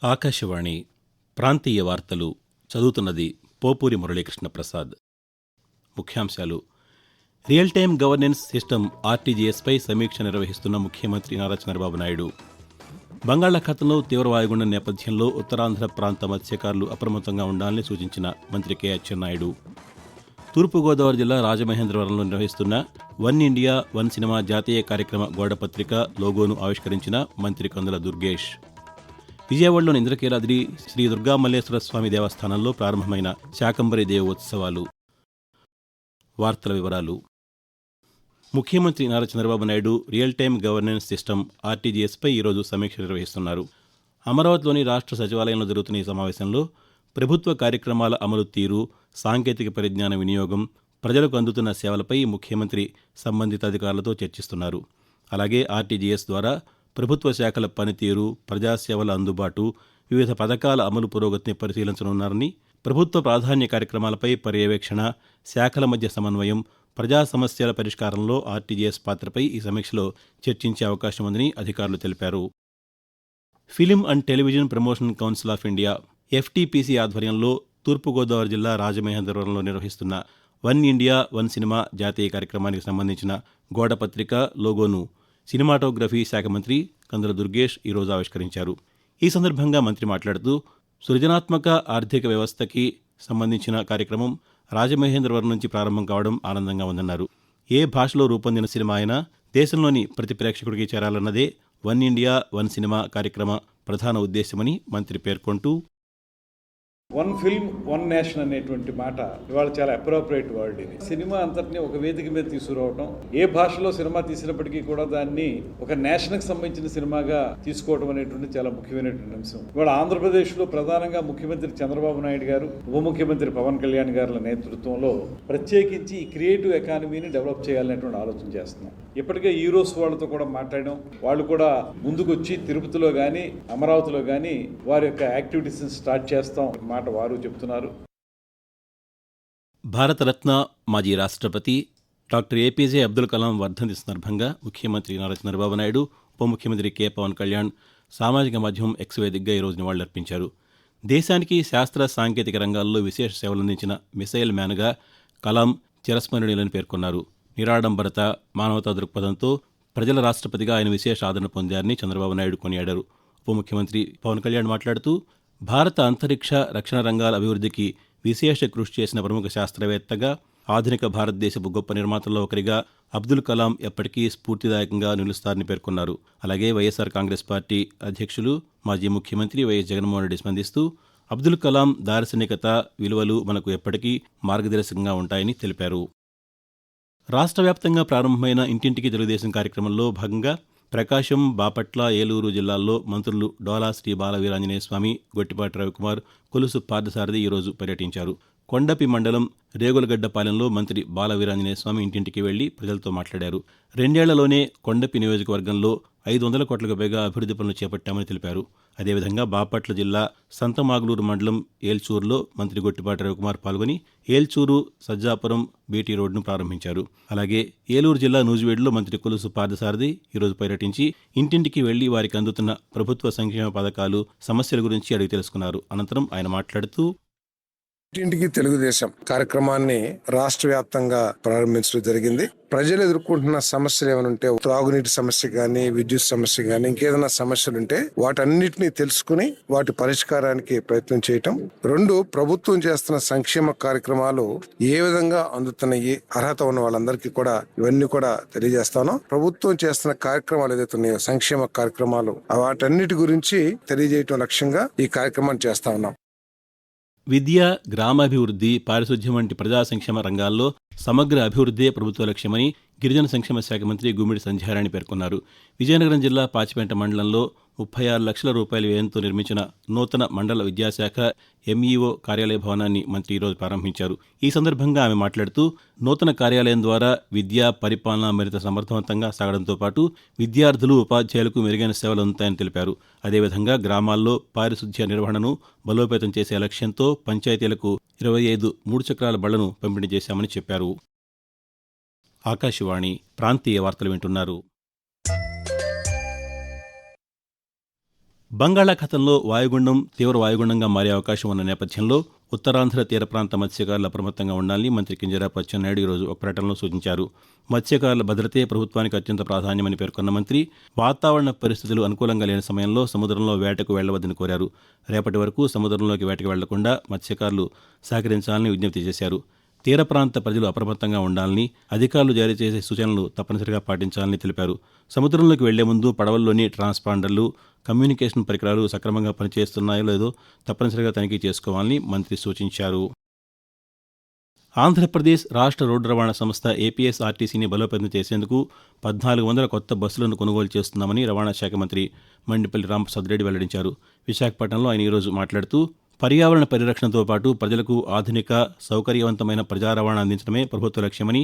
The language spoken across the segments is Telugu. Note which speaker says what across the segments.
Speaker 1: ఆకాశవాణి ప్రాంతీయ వార్తలు చదువుతున్నది పోపూరి మురళీకృష్ణ ప్రసాద్. ముఖ్యాంశాలు. రియల్ టైమ్ గవర్నెన్స్ సిస్టమ్ ఆర్టీజీఎస్పై సమీక్ష నిర్వహిస్తున్న ముఖ్యమంత్రి నారా చంద్రబాబు నాయుడు. బంగాళాఖాతంలో తీవ్ర వాయుగుండం నేపథ్యంలో ఉత్తరాంధ్ర ప్రాంత మత్స్యకారులు అప్రమత్తంగా ఉండాలని సూచించిన మంత్రి కె అచ్చెన్నాయుడు. తూర్పుగోదావరి జిల్లా రాజమహేంద్రవరంలో నిర్వహిస్తున్న వన్ ఇండియా వన్ సినిమా జాతీయ కార్యక్రమ గోడపత్రిక లోగోను ఆవిష్కరించిన మంత్రి కందుల దుర్గేష్. విజయవాడలోని ఇంద్రకీలాద్రి శ్రీ దుర్గామల్లేశ్వర స్వామి దేవస్థానంలో ప్రారంభమైన శాకంబరి దేవ ఉత్సవాలు. వార్తల వివరాలు. ముఖ్యమంత్రి Nara Chandrababu Naidu real time governance system ఆర్టీజీఎస్పై ఈరోజు సమీక్ష నిర్వహిస్తున్నారు. అమరావతిలోని రాష్ట్ర సచివాలయంలో జరుగుతున్న ఈ సమావేశంలో ప్రభుత్వ కార్యక్రమాల అమలు తీరు, సాంకేతిక పరిజ్ఞాన వినియోగం, ప్రజలకు అందుతున్న సేవలపై ముఖ్యమంత్రి సంబంధిత అధికారులతో చర్చిస్తున్నారు. అలాగే ఆర్టీజీఎస్ ద్వారా ప్రభుత్వ శాఖల పనితీరు, ప్రజాసేవల అందుబాటు, వివిధ పథకాల అమలు పురోగతిని పరిశీలించనున్నారని, ప్రభుత్వ ప్రాధాన్య కార్యక్రమాలపై పర్యవేక్షణ, శాఖల మధ్య సమన్వయం, ప్రజా సమస్యల పరిష్కారంలో ఆర్టీజీఎస్ పాత్రపై ఈ సమీక్షలో చర్చించే అవకాశం ఉందని అధికారులు తెలిపారు. Film and television promotion council of India FTPC ఆధ్వర్యంలో తూర్పుగోదావరి జిల్లా రాజమహేంద్రవరంలో నిర్వహిస్తున్న వన్ ఇండియా వన్ సినిమా జాతీయ కార్యక్రమానికి సంబంధించిన గోడపత్రిక లోగోను సినిమాటోగ్రఫీ శాఖ మంత్రి కందుల దుర్గేష్ ఈరోజు ఆవిష్కరించారు. ఈ సందర్భంగా మంత్రి మాట్లాడుతూ సృజనాత్మక ఆర్థిక వ్యవస్థకి సంబంధించిన కార్యక్రమం రాజమహేంద్రవరం నుంచి ప్రారంభం కావడం ఆనందంగా ఉందన్నారు. ఏ భాషలో రూపొందిన సినిమా అయినా దేశంలోని ప్రతి ప్రేక్షకుడికి చేరాలన్నదే వన్ ఇండియా వన్ సినిమా కార్యక్రమ ప్రధాన ఉద్దేశమని మంత్రి పేర్కొంటూ,
Speaker 2: వన్ ఫిల్మ్ వన్ నేషన్ అనేటువంటి మాట ఇవాళ చాలా అప్రోప్రియేట్ వర్డ్. ఇది సినిమా అంతటిని ఒక వేదిక మీద తీసుకురావడం, ఏ భాషలో సినిమా తీసినప్పటికీ కూడా దాన్ని ఒక నేషన్కి సంబంధించిన సినిమాగా తీసుకోవడం అనేటువంటి చాలా ముఖ్యమైనటువంటి అంశం. ఇవాళ ఆంధ్రప్రదేశ్లో ప్రధానంగా ముఖ్యమంత్రి చంద్రబాబు నాయుడు గారు, ఉప ముఖ్యమంత్రి పవన్ కళ్యాణ్ గారుల నేతృత్వంలో ప్రత్యేకించి ఈ క్రియేటివ్ ఎకానమీని డెవలప్ చేయాలనేటువంటి ఆలోచన చేస్తున్నాం. ఇప్పటికే హీరోస్ వాళ్ళతో కూడా మాట్లాడడం, వాళ్ళు కూడా ముందుకొచ్చి తిరుపతిలో కానీ అమరావతిలో కానీ వారి యొక్క యాక్టివిటీస్ని స్టార్ట్ చేస్తాం మాట వారు చెప్తున్నారు.
Speaker 1: భారతరత్న మాజీ రాష్ట్రపతి డాక్టర్ ఏపీజే అబ్దుల్ కలాం వర్ధంతి సందర్భంగా ముఖ్యమంత్రి నారా చంద్రబాబు నాయుడు, ఉప ముఖ్యమంత్రి కె పవన్ కళ్యాణ్ సామాజిక మాధ్యమం ఎక్స్ వేదికగా ఈరోజు నివాళులర్పించారు. దేశానికి శాస్త్ర సాంకేతిక రంగాల్లో విశేష సేవలందించిన మిసైల్ మ్యాన్గా కలాం చిరస్మరణీయులని పేర్కొన్నారు. నిరాడంబరత, మానవతా దృక్పథంతో ప్రజల రాష్ట్రపతిగా ఆయన విశేష ఆదరణ పొందారని చంద్రబాబు నాయుడు కొనియాడారు. ఉప ముఖ్యమంత్రి పవన్ కళ్యాణ్ మాట్లాడుతూ భారత అంతరిక్ష రక్షణ రంగాల అభివృద్ధికి విశేష కృషి చేసిన ప్రముఖ శాస్త్రవేత్తగా, ఆధునిక భారతదేశపు గొప్ప నిర్మాతల్లో ఒకరిగా అబ్దుల్ కలాం ఎప్పటికీ స్ఫూర్తిదాయకంగా నిలుస్తారని పేర్కొన్నారు. అలాగే వైఎస్ఆర్ కాంగ్రెస్ పార్టీ అధ్యక్షులు, మాజీ ముఖ్యమంత్రి వైఎస్ జగన్మోహన్ రెడ్డి స్పందిస్తూ అబ్దుల్ కలాం దార్శనికత, విలువలు మనకు ఎప్పటికీ మార్గదర్శకంగా ఉంటాయని తెలిపారు. రాష్ట్ర వ్యాప్తంగా ప్రారంభమైన ఇంటింటికి తెలుగుదేశం కార్యక్రమంలో భాగంగా ప్రకాశం, బాపట్ల, ఏలూరు జిల్లాల్లో మంత్రులు డోలా శ్రీ బాలవీరాంజనేయ స్వామి, గొట్టిపాటి రవికుమార్, కొలుసు పార్థసారథి ఈరోజు పర్యటించారు. కొండపి మండలం రేగులగడ్డపాలెంలో మంత్రి బాలవీరాంజనేయ స్వామి ఇంటింటికి వెళ్లి ప్రజలతో మాట్లాడారు. 2 ఏళ్లలోనే కొండపి నియోజకవర్గంలో 500 కోట్లకు పైగా అభివృద్ధి పనులు చేపట్టామని తెలిపారు. అదేవిధంగా బాపట్ల జిల్లా సంతమాగులూరు మండలం ఏల్చూరులో మంత్రి గొట్టిపాటి రవికుమార్ పాల్గొని ఏల్చూరు సజ్జాపురం బీటీ రోడ్డును ప్రారంభించారు. అలాగే ఏలూరు జిల్లా నూజివీడులో మంత్రి కొలుసు పార్థసారథి ఈరోజు పర్యటించి ఇంటింటికి వెళ్లి వారికి అందుతున్న ప్రభుత్వ సంక్షేమ పథకాలు, సమస్యల గురించి అడిగి తెలుసుకున్నారు. అనంతరం ఆయన మాట్లాడుతూ,
Speaker 3: ఇంటింటికి తెలుగుదేశం కార్యక్రమాన్ని రాష్ట్ర వ్యాప్తంగా ప్రారంభించడం జరిగింది. ప్రజలు ఎదుర్కొంటున్న సమస్యలు ఏమైనా ఉంటే, త్రాగునీటి సమస్య కానీ, విద్యుత్ సమస్య కానీ, ఇంకేదైనా సమస్యలు ఉంటే వాటన్నిటిని తెలుసుకుని వాటి పరిష్కారానికి ప్రయత్నం చేయటం. 2, ప్రభుత్వం చేస్తున్న సంక్షేమ కార్యక్రమాలు ఏ విధంగా అందుతున్నాయి, అర్హత ఉన్న వాళ్ళందరికీ కూడా ఇవన్నీ కూడా తెలియజేస్తాను. ప్రభుత్వం చేస్తున్న కార్యక్రమాలు ఏదైతే ఉన్నాయో, సంక్షేమ కార్యక్రమాలు, వాటన్నిటి గురించి తెలియజేయటం లక్ష్యంగా ఈ కార్యక్రమాన్ని చేస్తా ఉన్నాం.
Speaker 1: విద్య, గ్రామాభివృద్ధి, పారిశుధ్యం వంటి ప్రజా సంక్షేమ రంగాల్లో సమగ్ర అభివృద్దే ప్రభుత్వ లక్ష్యమని గిరిజన సంక్షేమ శాఖ మంత్రి గుమ్మిడి సంధ్యారాణి పేర్కొన్నారు. విజయనగరం జిల్లా పాచిపేంట మండలంలో 36 లక్షల రూపాయల వ్యయంతో నిర్మించిన నూతన మండల విద్యాశాఖ ఎంఈఓ కార్యాలయ భవనాన్ని మంత్రి ఈరోజు ప్రారంభించారు. ఈ సందర్భంగా ఆమె మాట్లాడుతూ నూతన కార్యాలయం ద్వారా విద్యా పరిపాలన మరింత సమర్థవంతంగా సాగడంతో పాటు విద్యార్థులు, ఉపాధ్యాయులకు మెరుగైన సేవలు అందుతాయని తెలిపారు. అదేవిధంగా గ్రామాల్లో పారిశుధ్య నిర్వహణను బలోపేతం చేసే లక్ష్యంతో పంచాయతీలకు 25 3 చక్రాల బళ్లను పంపిణీ చేశామని చెప్పారు. ఆకాశవాణి ప్రాంతీయ వార్తలు వింటున్నారు. బంగాళాఖాతంలో వాయుగుండం తీవ్ర వాయుగుండంగా మారే అవకాశం ఉన్న నేపథ్యంలో ఉత్తరాంధ్ర తీర ప్రాంత మత్స్యకారులు అప్రమత్తంగా ఉండాలని మంత్రి కింజరాపు అచ్చెన్నాయుడు ఈరోజు ఒక ప్రకటనలో సూచించారు. మత్స్యకారుల భద్రతే ప్రభుత్వానికి అత్యంత ప్రాధాన్యమని పేర్కొన్న మంత్రి వాతావరణ పరిస్థితులు అనుకూలంగా లేని సమయంలో సముద్రంలో వేటకు వెళ్లవద్దని కోరారు. రేపటి వరకు సముద్రంలోకి వేటకు వెళ్లకుండా మత్స్యకారులు సహకరించాలని విజ్ఞప్తి చేశారు. తీర ప్రాంత ప్రజలు అప్రమత్తంగా ఉండాలని, అధికారులు జారీ చేసే సూచనలు తప్పనిసరిగా పాటించాలని తెలిపారు. సముద్రంలోకి వెళ్లే ముందు పడవల్లోని ట్రాన్స్పాండర్లు, కమ్యూనికేషన్ పరికరాలు సక్రమంగా పనిచేస్తున్నాయో లేదో తప్పనిసరిగా తనిఖీ చేసుకోవాలని మంత్రి సూచించారు. ఆంధ్రప్రదేశ్ రాష్ట్ర రోడ్డు రవాణా సంస్థ ఏపీఎస్ఆర్టీసీని బలోపేతం చేసేందుకు 1,400 కొత్త బస్సులను కొనుగోలు చేస్తున్నామని రవాణా శాఖ మంత్రి మండిపల్లి రాంప్రసాద్ రెడ్డి వెల్లడించారు. విశాఖపట్నంలో ఆయన ఈరోజు మాట్లాడుతూ పర్యావరణ పరిరక్షణతో పాటు ప్రజలకు ఆధునిక సౌకర్యవంతమైన ప్రజా రవాణా అందించడమే ప్రభుత్వ లక్ష్యమని,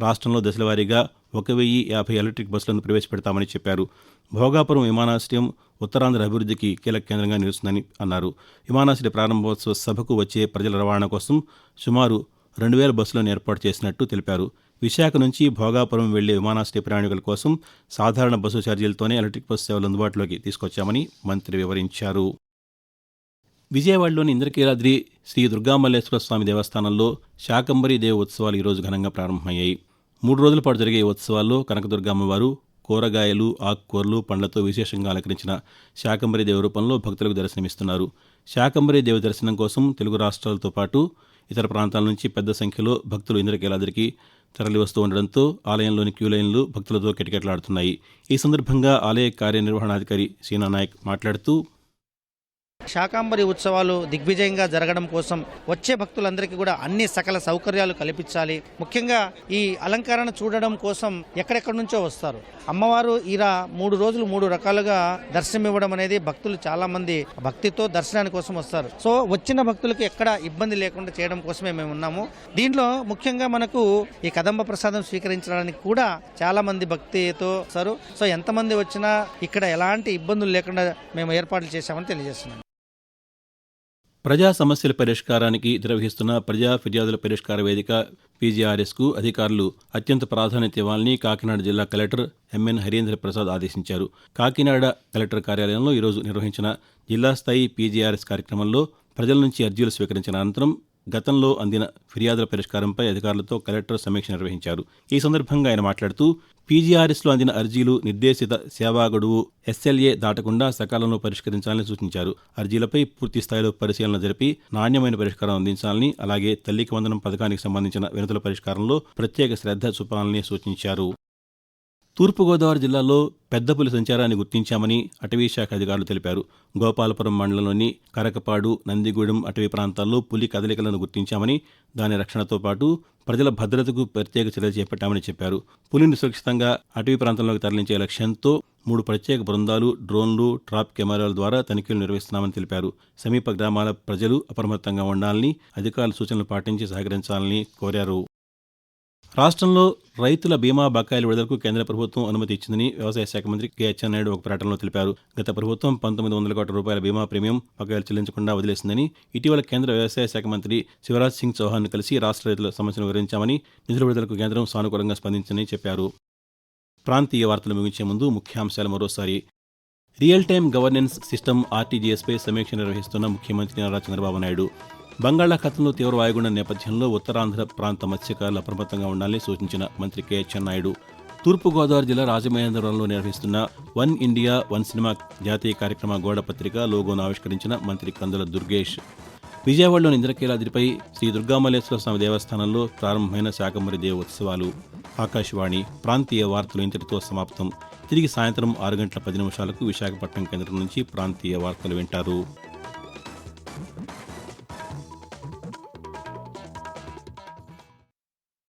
Speaker 1: రాష్ట్రంలో దశలవారీగా 1,050 ఎలక్ట్రిక్ బస్సులను ప్రవేశపెడతామని చెప్పారు. భోగాపురం విమానాశ్రయం ఉత్తరాంధ్ర అభివృద్ధికి కీలక కేంద్రంగా నిలుస్తుందని అన్నారు. విమానాశ్రయ ప్రారంభోత్సవ సభకు వచ్చే ప్రజల రవాణా కోసం సుమారు 2,000 బస్సులను ఏర్పాటు చేసినట్టు తెలిపారు. విశాఖ నుంచి భోగాపురం వెళ్లే విమానాశ్రయ ప్రయాణికుల కోసం సాధారణ బస్సు ఛార్జీలతోనే ఎలక్ట్రిక్ బస్సు సేవలు అందుబాటులోకి తీసుకొచ్చామని మంత్రి వివరించారు. విజయవాడలోని ఇంద్రకీలాద్రి శ్రీ దుర్గామల్లేశ్వర స్వామి దేవస్థానంలో శాకంబరీ దేవ ఉత్సవాలు ఈరోజు ఘనంగా ప్రారంభమయ్యాయి. 3 రోజుల పాటు జరిగే ఈ ఉత్సవాల్లో కనకదుర్గమ్మవారు కూరగాయలు, ఆకుకూరలు, పండ్లతో విశేషంగా అలంకరించిన శాకంబరీ దేవి రూపంలో భక్తులకు దర్శనమిస్తున్నారు. శాకంబరీ దేవి దర్శనం కోసం తెలుగు రాష్ట్రాలతో పాటు ఇతర ప్రాంతాల నుంచి పెద్ద సంఖ్యలో భక్తులు ఇంద్రకీలాద్రికి తరలివస్తూ ఉండడంతో ఆలయంలోని క్యూలైన్లు భక్తులతో కిటకిటలాడుతున్నాయి. ఈ సందర్భంగా ఆలయ కార్యనిర్వహణాధికారి సీనా నాయక్ మాట్లాడుతూ
Speaker 4: శాకంబరి ఉత్సవాలు దిగ్విజయంగా జరగడం కోసం వచ్చే భక్తులందరికీ కూడా అన్ని సకల సౌకర్యాలు కల్పించాలి. ముఖ్యంగా ఈ అలంకరణ చూడడం కోసం ఎక్కడెక్కడి నుంచో వస్తారు. అమ్మవారు ఇలా 3 రోజులు 3 రకాలుగా దర్శనం ఇవ్వడం అనేది భక్తులు చాలా మంది భక్తితో దర్శనానికి కోసం వస్తారు. సో వచ్చిన భక్తులకు ఎక్కడ ఇబ్బంది లేకుండా చేయడం కోసమే మేము ఉన్నాము. దీంట్లో ముఖ్యంగా మనకు ఈ కదంబ ప్రసాదం స్వీకరించడానికి కూడా చాలా మంది భక్తితో వస్తారు. సో ఎంతమంది వచ్చినా ఇక్కడ ఎలాంటి ఇబ్బందులు లేకుండా మేము ఏర్పాట్లు చేశామని తెలియజేస్తున్నాం.
Speaker 1: ప్రజా సమస్యల పరిష్కారానికి నిర్వహిస్తున్న ప్రజా ఫిర్యాదుల పరిష్కార వేదిక పీజీఆర్ఎస్కు అధికారులు అత్యంత ప్రాధాన్యత ఇవ్వాలని కాకినాడ జిల్లా కలెక్టర్ ఎంఎన్ హరీంద్ర ప్రసాద్ ఆదేశించారు. కాకినాడ కలెక్టర్ కార్యాలయంలో ఈరోజు నిర్వహించిన జిల్లా స్థాయి పీజీఆర్ఎస్ కార్యక్రమంలో ప్రజల నుంచి అర్జీలు స్వీకరించిన అనంతరం గతంలో అందిన ఫిర్యాదుల పరిష్కారంపై అధికారులతో కలెక్టర్ సమీక్ష నిర్వహించారు. ఈ సందర్భంగా ఆయన మాట్లాడుతూ పీజీఆర్ఎస్లో అందిన అర్జీలు నిర్దేశిత సేవా గడువు ఎస్ఎల్ఏ దాటకుండా సకాలంలో పరిష్కరించాలని సూచించారు. అర్జీలపై పూర్తి స్థాయిలో పరిశీలన జరిపి నాణ్యమైన పరిష్కారం అందించాలని, అలాగే తల్లికి వందనం పథకానికి సంబంధించిన వినతుల పరిష్కారంలో ప్రత్యేక శ్రద్ధ చూపాలని సూచించారు. తూర్పుగోదావరి జిల్లాలో పెద్ద పులి సంచారాన్ని గుర్తించామని అటవీ శాఖ అధికారులు తెలిపారు. గోపాలపురం మండలంలోని కరకపాడు, నందిగూడెం అటవీ ప్రాంతాల్లో పులి కదలికలను గుర్తించామని, దాని రక్షణతో పాటు ప్రజల భద్రతకు ప్రత్యేక చర్యలు చేపట్టామని చెప్పారు. పులిని సురక్షితంగా అటవీ ప్రాంతంలోకి తరలించే లక్ష్యంతో 3 ప్రత్యేక బృందాలు, డ్రోన్లు, ట్రాప్ కెమెరాల ద్వారా తనిఖీలు నిర్వహిస్తున్నామని తెలిపారు. సమీప గ్రామాల ప్రజలు అప్రమత్తంగా ఉండాలని, అధికారుల సూచనలు పాటించి సహకరించాలని కోరారు. రాష్ట్రంలో రైతుల బీమా బకాయిల విడుదలకు కేంద్ర ప్రభుత్వం అనుమతి ఇచ్చిందని వ్యవసాయ శాఖ మంత్రి కె అచ్చెన్నాయుడు ఒక ప్రకటనలో తెలిపారు. గత ప్రభుత్వం 1,900 కోట్ల రూపాయల బీమా ప్రీమియం బకాయిలు చెల్లించకుండా వదిలేసిందని, ఇటీవల కేంద్ర వ్యవసాయ శాఖ మంత్రి శివరాజ్ సింగ్ చౌహాన్ను కలిసి రాష్ట్ర రైతుల సమస్యను వివరించామని, నిధుల విడుదలకు కేంద్రం సానుకూలంగా స్పందించిందని చెప్పారు. ప్రాంతీయ వార్తలు ముగించే ముందు ముఖ్యాంశాలు మరోసారి. రియల్ టైమ్ గవర్నెన్స్ సిస్టమ్ ఆర్టీజీఎస్పై సమీక్ష నిర్వహిస్తున్న ముఖ్యమంత్రి నారా చంద్రబాబు నాయుడు బంగాళాఖాతంలో తీవ్ర వాయుగుండం నేపథ్యంలో ఉత్తరాంధ్ర ప్రాంత మత్స్యకారులు అప్రమత్తంగా ఉండాలని సూచించిన మంత్రి కె అచ్చెన్నాయుడు. తూర్పుగోదావరి జిల్లా రాజమహేంద్రవరంలో నిర్వహిస్తున్న వన్ ఇండియా వన్ సినిమా జాతీయ కార్యక్రమ గోడ పత్రిక లోగోను ఆవిష్కరించిన మంత్రి కందుల దుర్గేష్. విజయవాడలోని ఇంద్రకీలాద్రిపై శ్రీ దుర్గామల్లేశ్వర స్వామి దేవస్థానంలో ప్రారంభమైన శాకంబరీ దేవ ఉత్సవాలు. ఆకాశవాణి ప్రాంతీయ వార్తలు ఇంతటితో సమాప్తం. తిరిగి సాయంత్రం 6 గంటల 10 నిమిషాలకు విశాఖపట్నం కేంద్రం నుంచి ప్రాంతీయ వార్తలు వింటారు.